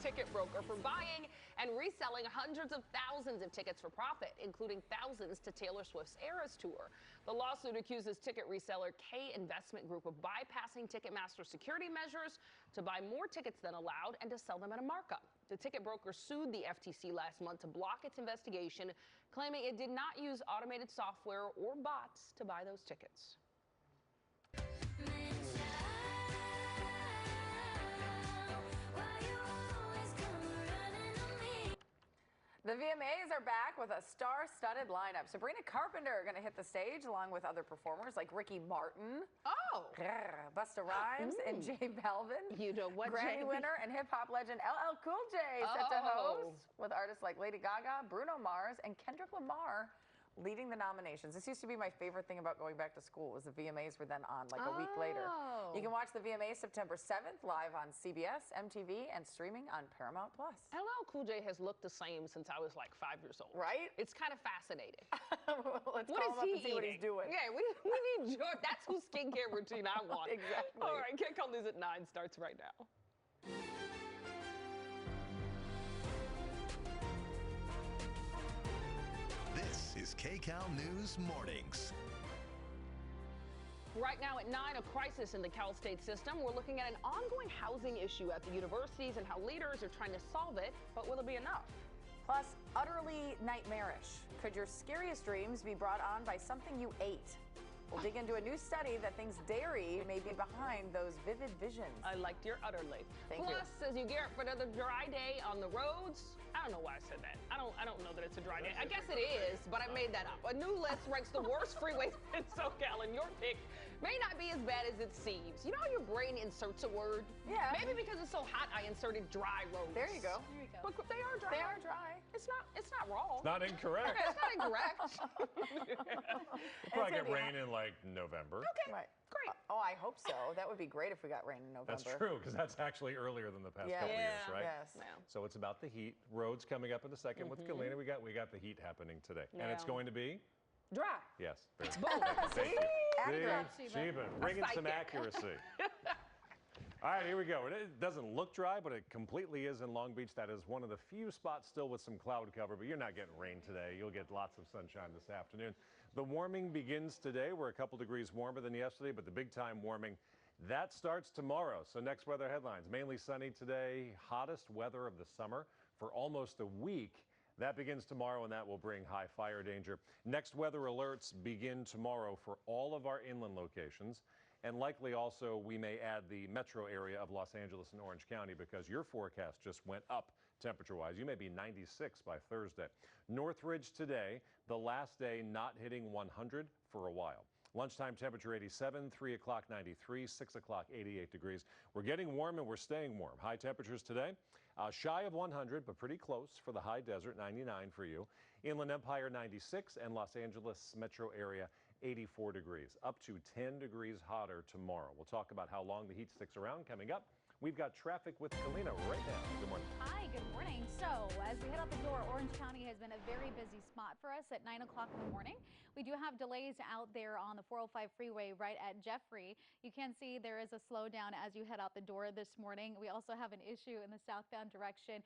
ticket broker for buying and reselling hundreds of thousands of tickets for profit, including thousands to Taylor Swift's Eras Tour. The lawsuit accuses ticket reseller K Investment Group of bypassing Ticketmaster security measures to buy more tickets than allowed and to sell them at a markup. The ticket broker sued the FTC last month to block its investigation, claiming it did not use automated software or bots to buy those tickets. The VMAs are back with a star-studded lineup. Sabrina Carpenter going to hit the stage along with other performers like Ricky Martin, Busta Rhymes, and J Balvin. You know what, Grammy winner and hip-hop legend LL Cool J set to host with artists like Lady Gaga, Bruno Mars, and Kendrick Lamar leading the nominations. This used to be my favorite thing about going back to school was the VMAs were then on like a week later. You can watch the VMAs September 7th live on CBS, MTV, and streaming on Paramount Plus. LL Cool J has looked the same since I was like 5 years old. Right? It's kind of fascinating. Let's call him up and see what he's doing. Yeah, we need George. That's whose skincare routine I want. Exactly. All right, Can't Call News at 9 starts right now. This is KCAL News Mornings. Right now at 9, a crisis in the Cal State system. We're looking at an ongoing housing issue at the universities and how leaders are trying to solve it, but will it be enough? Plus, utterly nightmarish. Could your scariest dreams be brought on by something you ate? We'll dig into a new study that thinks dairy may be behind those vivid visions. I liked your utterly. Thank you. Plus, as you gear up for another dry day on the roads, I don't know why I said that. I don't know that it's a dry day. I guess it is, but I made that up. A new list ranks the worst freeways in SoCal, and your pick may not be as bad as it seems. You know how your brain inserts a word? Yeah. Maybe because it's so hot, I inserted dry roads. There you go. There you go. But they are dry. They are dry. It's not wrong. Not incorrect. It's not incorrect. We'll probably get rain in like November. Okay. Right. Great. Oh, I hope so. That would be great if we got rain in November. That's true, because that's actually earlier than the past couple years, right? Yes. Yeah. So it's about the heat. Roads coming up in a second with Galena. We got the heat happening today. And it's Yeah. going to be? Dry. Yes. Very good. Boom. Thank you. Accurate. See, Sheba, bringing some psychic. accuracy. All right, here we go. It doesn't look dry, but it completely is in Long Beach. That is one of the few spots still with some cloud cover, but you're not getting rain today. You'll get lots of sunshine this afternoon. The warming begins today. We're a couple degrees warmer than yesterday, but the big time warming, that starts tomorrow. So next weather headlines, mainly sunny today, hottest weather of the summer for almost a week. That begins tomorrow, and that will bring high fire danger. Next weather alerts begin tomorrow for all of our inland locations. And likely also we may add the metro area of Los Angeles and Orange County because your forecast just went up temperature-wise. You may be 96 by Thursday. Northridge today, the last day not hitting 100 for a while. Lunchtime temperature 87, 3 o'clock 93, 6 o'clock 88 degrees. We're getting warm and we're staying warm. High temperatures today, shy of 100, but pretty close for the high desert, 99 for you. Inland Empire 96 and Los Angeles metro area 84 degrees, up to 10 degrees hotter tomorrow. We'll talk about how long the heat sticks around coming up. We've got traffic with Kalina right now. Good morning. Hi, good morning. So as we head out the door, Orange County has been a very busy spot for us at 9 o'clock in the morning. We do have delays out there on the 405 freeway right at Jeffrey. You can see there is a slowdown as you head out the door this morning. We also have an issue in the southbound direction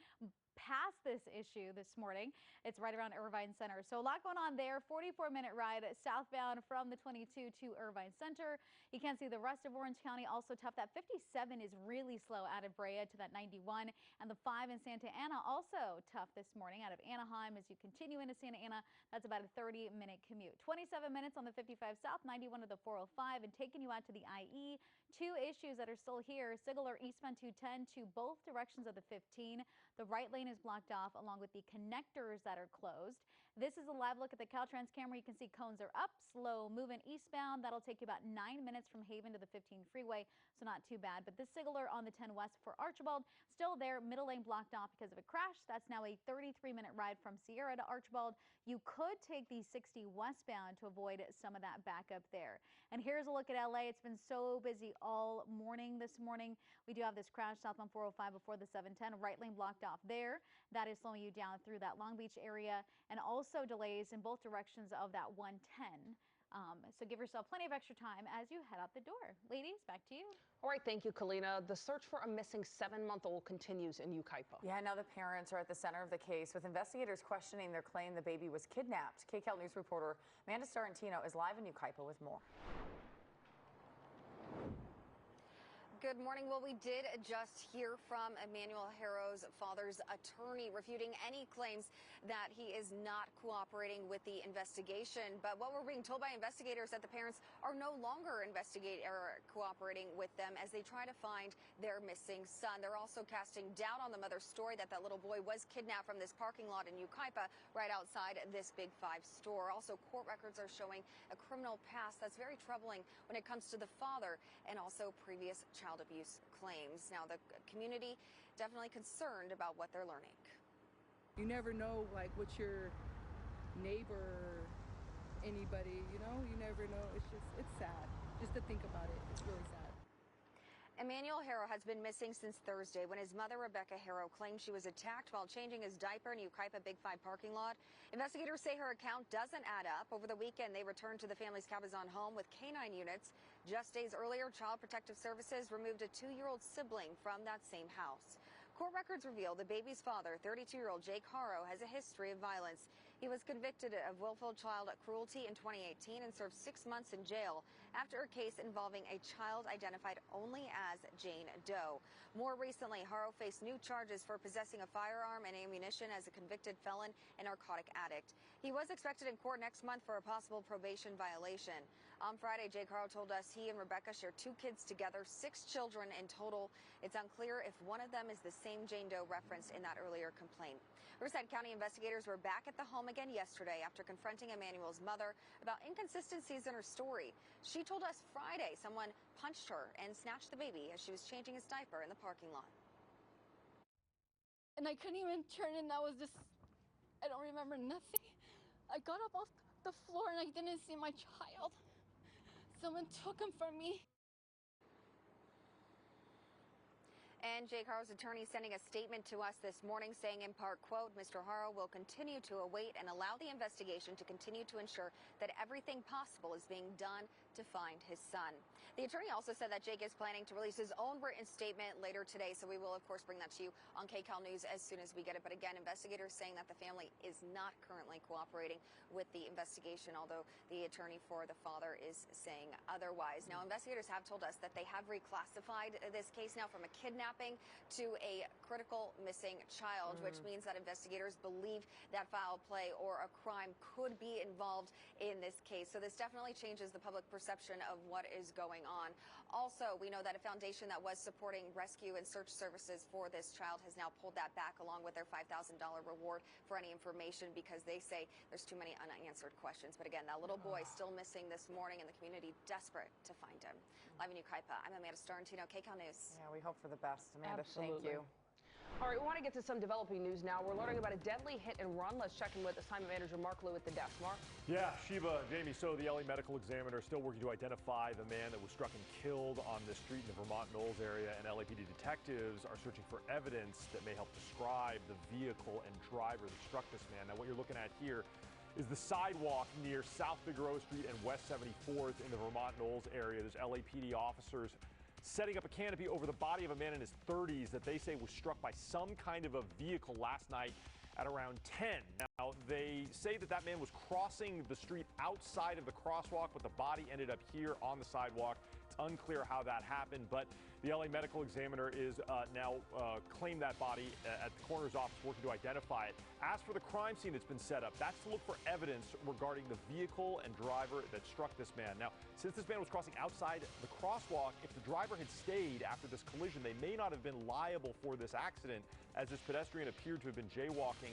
past this issue this morning. It's right around Irvine Center. So a lot going on there. 44-minute ride southbound from the 22 to Irvine Center. You can see the rest of Orange County also tough. That 57 is really slow out of Brea to that 91. And the 5 in Santa Ana also tough this morning out of Anaheim as you continue into Santa Ana. That's about a 30-minute commute. 27 minutes on the 55 South, 91 to the 405, and taking you out to the IE. 2 issues that are still here. Sigler eastbound 210 to both directions of the 15. The right lane is blocked off along with the connectors that are closed. This is a live look at the Caltrans camera. You can see cones are up, slow moving eastbound. That'll take you about 9 minutes from Haven to the 15 freeway, so not too bad. But this Sigler on the 10 west for Archibald, still there, middle lane blocked off because of a crash. That's now a 33-minute ride from Sierra to Archibald. You could take the 60 westbound to avoid some of that backup there. And here's a look at LA. It's been so busy all morning this morning. We do have this crash southbound 405 before the 710, right lane blocked off there. That is slowing you down through that Long Beach area, and also delays in both directions of that 110. So give yourself plenty of extra time as you head out the door. Ladies, back to you. All right, thank you, Kalina. The search for a missing 7-month-old continues in Yucaipa. Yeah, now the parents are at the center of the case, with investigators questioning their claim the baby was kidnapped. KCAL News reporter Amanda Starantino is live in Yucaipa with more. Good morning. Well, we did just hear from Emmanuel Jaro's father's attorney refuting any claims that he is not cooperating with the investigation. But what we're being told by investigators that the parents are no longer cooperating with them as they try to find their missing son. They're also casting doubt on the mother's story that little boy was kidnapped from this parking lot in Yucaipa right outside this Big Five store. Also, court records are showing a criminal past that's very troubling when it comes to the father and also previous child abuse claims. Now, the community definitely concerned about what they're learning. You never know, like, what your neighbor, anybody, you never know. It's sad just to think about it. It's really sad. Emmanuel Jaro has been missing since Thursday when his mother, Rebecca Jaro, claimed she was attacked while changing his diaper in Yucaipa Big Five parking lot. Investigators say her account doesn't add up. Over the weekend, they returned to the family's Cabazon home with canine units. Just days earlier, Child Protective Services removed a 2-year-old sibling from that same house. Court records reveal the baby's father, 32-year-old Jake Jaro, has a history of violence. He was convicted of willful child cruelty in 2018 and served 6 months in jail after a case involving a child identified only as Jane Doe. More recently, Jaro faced new charges for possessing a firearm and ammunition as a convicted felon and narcotic addict. He was expected in court next month for a possible probation violation. On Friday, Jake Jaro told us he and Rebecca share 2 kids together, 6 children in total. It's unclear if one of them is the same Jane Doe referenced in that earlier complaint. Riverside County investigators were back at the home again yesterday after confronting Emmanuel's mother about inconsistencies in her story. She told us Friday someone punched her and snatched the baby as she was changing his diaper in the parking lot. And I couldn't even turn, and I don't remember nothing. I got up off the floor and I didn't see my child. Someone took him from me. And Jake Jaro's attorney sending a statement to us this morning saying in part, quote, Mr. Jaro will continue to await and allow the investigation to continue to ensure that everything possible is being done to find his son. The attorney also said that Jake is planning to release his own written statement later today, so we will, of course, bring that to you on KCAL News as soon as we get it. But again, investigators saying that the family is not currently cooperating with the investigation, although the attorney for the father is saying otherwise. Now, investigators have told us that they have reclassified this case now from a kidnapping to a critical missing child, which means that investigators believe that foul play or a crime could be involved in this case. So this definitely changes the public perception of what is going on. Also, we know that a foundation that was supporting rescue and search services for this child has now pulled that back along with their $5,000 reward for any information because they say there's too many unanswered questions. But again, that little boy still missing this morning and the community desperate to find him. Live in Yucaipa, I'm Amanda Starantino, KCAL News. Yeah, we hope for the best. Amanda, Absolutely. thank you. All right, we want to get to some developing news now. We're learning about a deadly hit and run. Let's check in with assignment manager Mark Liu at the desk. Mark? Yeah, Sheba, Jamie, so the LA Medical Examiner is still working to identify the man that was struck and killed on this street in the Vermont Knolls area, and LAPD detectives are searching for evidence that may help describe the vehicle and driver that struck this man. Now, what you're looking at here is the sidewalk near South Figueroa Street and West 74th in the Vermont Knolls area. There's LAPD officers setting up a canopy over the body of a man in his 30s that they say was struck by some kind of a vehicle last night at around 10. Now, they say that man was crossing the street outside of the crosswalk, but the body ended up here on the sidewalk. It's unclear how that happened, but the LA Medical Examiner is now claimed that body at the coroner's office, working to identify it. As for the crime scene that's been set up, that's to look for evidence regarding the vehicle and driver that struck this man. Now, since this man was crossing outside the crosswalk, if the driver had stayed after this collision, they may not have been liable for this accident, as this pedestrian appeared to have been jaywalking.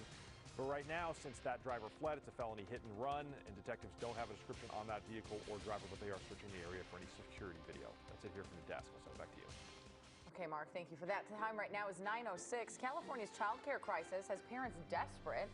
But right now, since that driver fled, it's a felony hit and run, and detectives don't have a description on that vehicle or driver, but they are searching the area for any security video. That's it here from the desk. I'll send it back to you. Okay, Mark, thank you for that. The time right now is 9:06. California's child care crisis has parents desperate